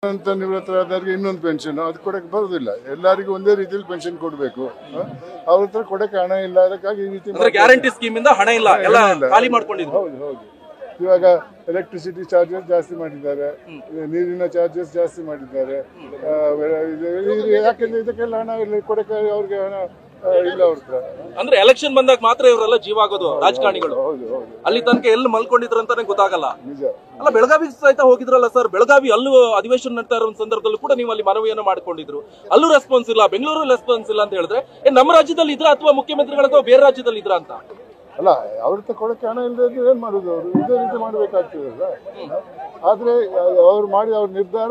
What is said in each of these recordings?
ಅಂತ ನಿವೃತ್ತರಾದವ್ರಿಗೆ ಇನ್ನೊಂದು ಪೆನ್ಷನ್ ಅದು ಕೊಡಕ್ಕೆ ಬರೋದಿಲ್ಲ. ಎಲ್ಲರಿಗೂ ಒಂದೇ ರೀತಿಯಲ್ಲಿ ಪೆನ್ಷನ್ ಕೊಡಬೇಕು. ಅವ್ರ ಹತ್ರ ಕೊಡಕ್ಕೆ ಹಣ ಇಲ್ಲ, ಅದಕ್ಕಾಗಿ ಈ ರೀತಿ ಗ್ಯಾರಂಟಿ ಸ್ಕೀಮ್ ಇಂದ ಹಣ ಇಲ್ಲ, ಎಲ್ಲ ಖಾಲಿ ಮಾಡ್ಕೊಂಡಿದ್ರು. ಹೌದು. ಇವಾಗ ಎಲೆಕ್ಟ್ರಿಸಿಟಿ ಚಾರ್ಜಸ್ ಜಾಸ್ತಿ ಮಾಡಿದ್ದಾರೆ, ನೀರಿನ ಚಾರ್ಜಸ್ ಜಾಸ್ತಿ ಮಾಡಿದ್ದಾರೆ. ಯಾಕೆಂದ್ರೆ ಇದಕ್ಕೆಲ್ಲ ಹಣ ಇಲ್ಲ, ಕೊಡಕ್ಕೆ ಅವ್ರಿಗೆ ಹಣ ಇಲ್ಲ ಅವ್ರ ಹತ್ರ. ಅಂದ್ರೆ ಎಲೆಕ್ಷನ್ ಬಂದಾಗ ಮಾತ್ರ ಇವರೆಲ್ಲ ಜೀವ ಆಗೋದು ರಾಜಕಾರಣಿಗಳು. ಅಲ್ಲಿ ತನಕ ಎಲ್ಲಿ ಮಲ್ಕೊಂಡಿದ್ರು ಅಂತಾನೆ ಗೊತ್ತಾಗಲ್ಲ. ನಿಜ. ಅಲ್ಲ, ಬೆಳಗಾವಿ ಸಹಿತ ಹೋಗಿದ್ರಲ್ಲ ಸರ್, ಬೆಳಗಾವಿ ಅಲ್ಲೂ ಅಧಿವೇಶನ ನಡ್ತಾ ಇರೋ ಸಂದರ್ಭದಲ್ಲೂ ಕೂಡ ನೀವು ಅಲ್ಲಿ ಮನವಿಯನ್ನು ಮಾಡ್ಕೊಂಡಿದ್ರು, ಅಲ್ಲೂ ರೆಸ್ಪಾನ್ಸ್ ಇಲ್ಲ, ಬೆಂಗಳೂರು ರೆಸ್ಪಾನ್ಸ್ ಇಲ್ಲ ಅಂತ ಹೇಳಿದ್ರೆ ನಮ್ಮ ರಾಜ್ಯದಲ್ಲಿ ಇದ್ರ ಅಥವಾ ಮುಖ್ಯಮಂತ್ರಿಗಳ ಅಥವಾ ಬೇರೆ ರಾಜ್ಯದಲ್ಲಿ ಇದ್ರ ಅಂತ? ಅಲ್ಲ, ಅವ್ರ ಹತ್ರ ಕೊಡಕ್ಕೆ ಹಣ ಇಲ್ಲದೆ ಏನ್ ಮಾಡುದು? ಅವರು ಇದೇ ರೀತಿ ಮಾಡ್ಬೇಕಾಗ್ತದಲ್ಲ. ಆದ್ರೆ ಅವ್ರು ಮಾಡಿ ಅವ್ರ ನಿರ್ಧಾರ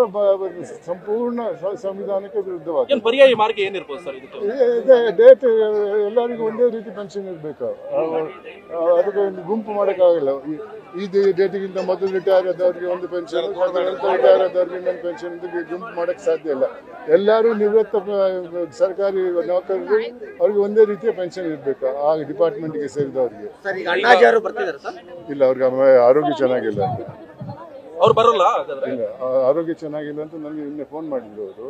ಸಂಪೂರ್ಣ ಸಂವಿಧಾನಕ್ಕೆ ವಿರುದ್ಧವಾಗಿದೆ. ಪರ್ಯಾಯ ಮಾರ್ಗ ಏನಿರ್ಬೋದು ಸರ್ ಇದಕ್ಕೆ? ಡೇಟ್ ಎಲ್ಲರಿಗೂ ಒಂದೇ ರೀತಿ ಪೆನ್ಷನ್ ಇರ್ಬೇಕು. ಅದಕ್ಕೆ ಒಂದು ಗುಂಪು ಮಾಡೋಕ್ಕಾಗಲ್ಲ. ಈ ಡೇಟಿಗಿಂತ ಮೊದಲು ರಿಟೈರ್ ಆದವ್ರಿಗೆ ಒಂದು ಪೆನ್ಷನ್, ರಿಟೈರ್ ಆದವ್ರಿಗೆ ಇನ್ನೊಂದು ಪೆನ್ಷನ್ ಗುಂಪು ಮಾಡಕ್ಕೆ ಸಾಧ್ಯ ಇಲ್ಲ. ಎಲ್ಲರೂ ನಿವೃತ್ತ ಸರ್ಕಾರಿ ನೌಕರರು, ಅವ್ರಿಗೆ ಒಂದೇ ರೀತಿಯ ಪೆನ್ಷನ್ ಇರ್ಬೇಕು ಆ ಡಿಪಾರ್ಟ್ಮೆಂಟ್ಗೆ ಸೇರಿದವ್ರಿಗೆ. ಇಲ್ಲ, ಅವ್ರಿಗೆ ಆರೋಗ್ಯ ಚೆನ್ನಾಗಿಲ್ಲ ಅಂತ. ಅವ್ರು ಬರಲ್ಲ? ಇಲ್ಲ, ಆರೋಗ್ಯ ಚೆನ್ನಾಗಿಲ್ಲ ಅಂತ ನನಗೆ ನಿನ್ನೆ ಫೋನ್ ಮಾಡಿದ್ರು ಅವರು.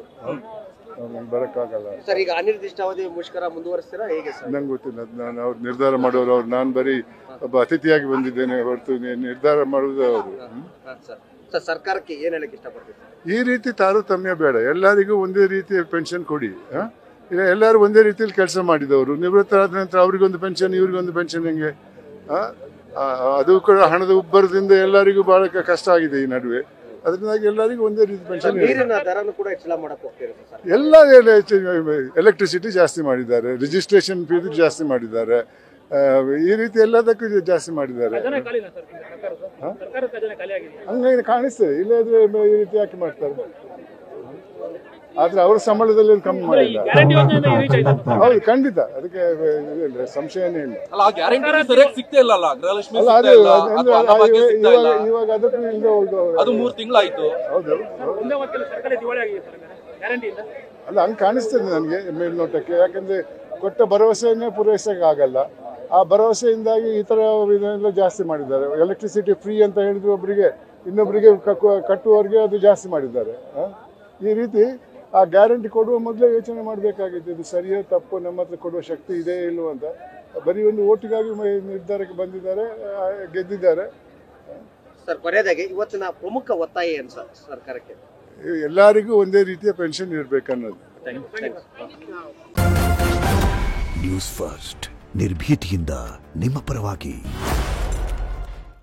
ಬರಕ್ಕಾಗಲ್ಲ ಸರ್. ಈಗ ಅನಿರ್ದಿಷ್ಟಾವಧಿ ಮುಷ್ಕರ ಮುಂದುವರಿಸ್ತೀರಾ ಹೇಗೆ ಸರ್? ನಂಗೆ ಗೊತ್ತಿಲ್ಲ. ನಾನು ಅವ್ರು ನಿರ್ಧಾರ ಮಾಡೋರು. ಅವ್ರು ನಾನು ಬರೀ ಒಬ್ಬ ಅತಿಥಿಯಾಗಿ ಬಂದಿದ್ದೇನೆ ಹೊರತು ನಿರ್ಧಾರ ಮಾಡುವುದು ಅವರು. ಸರ್, ಸರ್ಕಾರಕ್ಕೆ ಏನ್ ಹೇಳಕ್ ಇಷ್ಟಪಡ್ತೀವಿ? ಈ ರೀತಿ ತಾರತಮ್ಯ ಬೇಡ, ಎಲ್ಲರಿಗೂ ಒಂದೇ ರೀತಿಯ ಪೆನ್ಷನ್ ಕೊಡಿ. ಇಲ್ಲ, ಎಲ್ಲರೂ ಒಂದೇ ರೀತಿಯಲ್ಲಿ ಕೆಲಸ ಮಾಡಿದವರು ನಿವೃತ್ತರಾದ ನಂತರ ಅವ್ರಿಗೊಂದು ಪೆನ್ಷನ್, ಇವ್ರಿಗೊಂದು ಪೆನ್ಷನ್, ಹೆಂಗೆ? ಅದು ಕೂಡ ಹಣದ ಉಬ್ಬರದಿಂದ ಎಲ್ಲರಿಗೂ ಬಹಳ ಕಷ್ಟ ಆಗಿದೆ ಈ ನಡುವೆ. ಅದರಿಂದಾಗಿ ಎಲ್ಲರಿಗೂ ಒಂದೇ ರೀತಿ ಪೆನ್ಷನ್. ಎಲ್ಲ ಎಲೆಕ್ಟ್ರಿಸಿಟಿ ಜಾಸ್ತಿ ಮಾಡಿದ್ದಾರೆ, ರಿಜಿಸ್ಟ್ರೇಷನ್ ಫೀಸ್ ಜಾಸ್ತಿ ಮಾಡಿದ್ದಾರೆ, ಈ ರೀತಿ ಎಲ್ಲದಕ್ಕೂ ಜಾಸ್ತಿ ಮಾಡಿದ್ದಾರೆ. ಹಂಗಾಗಿ ಕಾಣಿಸ್ತದೆ. ಇಲ್ಲದ್ರೆ ಈ ರೀತಿ ಯಾಕೆ ಮಾಡ್ತಾರೆ? ಆದ್ರೆ ಅವ್ರ ಸಂಬಳದಲ್ಲಿ ಕಮ್ಮಿ ಮಾಡಿಲ್ಲ. ಹೌದು, ಖಂಡಿತ, ಅದಕ್ಕೆ ಸಂಶಯನೇ ಇಲ್ಲ. ಇವಾಗ ಅದಕ್ಕೂ ಅದು 3 ತಿಂಗಳಾಯ್ತು. ಹೌದು. ಅಲ್ಲ, ಹಂಗೆ ಕಾಣಿಸ್ತದೆ ನನಗೆ ಮೇಲ್ನೋಟಕ್ಕೆ. ಯಾಕಂದ್ರೆ ಕೊಟ್ಟ ಭರವಸೆಯನ್ನೇ ಪೂರೈಸಕ್ಕೆ ಆಗಲ್ಲ. ಆ ಭರವಸೆಯಿಂದಾಗಿ ಈ ತರ ಇದನ್ನೆಲ್ಲ ಜಾಸ್ತಿ ಮಾಡಿದ್ದಾರೆ. ಎಲೆಕ್ಟ್ರಿಸಿಟಿ ಫ್ರೀ ಅಂತ ಹೇಳಿದ್ರು ಒಬ್ಬರಿಗೆ, ಇನ್ನೊಬ್ಬರಿಗೆ ಕಟ್ಟುವವರಿಗೆ ಅದು ಜಾಸ್ತಿ ಮಾಡಿದ್ದಾರೆ. ಈ ರೀತಿ ಆ ಗ್ಯಾರಂಟಿ ಕೊಡುವ ಮೊದಲೇ ಯೋಚನೆ ಮಾಡಬೇಕಾಗಿತ್ತು. ಇದು ಸರಿಯೋ ತಪ್ಪು, ನಮ್ಮ ಹತ್ರ ಕೊಡುವ ಶಕ್ತಿ ಇದೆ ಇಲ್ಲವೋ ಅಂತ. ಬರೀ ಒಂದು ಓಟಿಗಾಗಿ ನಿರ್ಧಾರಕ್ಕೆ ಬಂದಿದ್ದಾರೆ, ಗೆದ್ದಿದ್ದಾರೆ. ಸರ್, ಕೊನೆಯದಾಗಿ ಇವತ್ತಿನ ಪ್ರಮುಖ ಒತ್ತಾಯ ಏನು ಸರ್ ಸರ್ಕಾರಕ್ಕೆ? ಎಲ್ಲರಿಗೂ ಒಂದೇ ರೀತಿಯ ಪೆನ್ಷನ್ ಇರಬೇಕನ್ನೋದು. ನ್ಯೂಸ್ ಫಸ್ಟ್, ನಿರ್ಭೀತಿಯಿಂದ ನಿಮ್ಮ ಪರವಾಗಿ.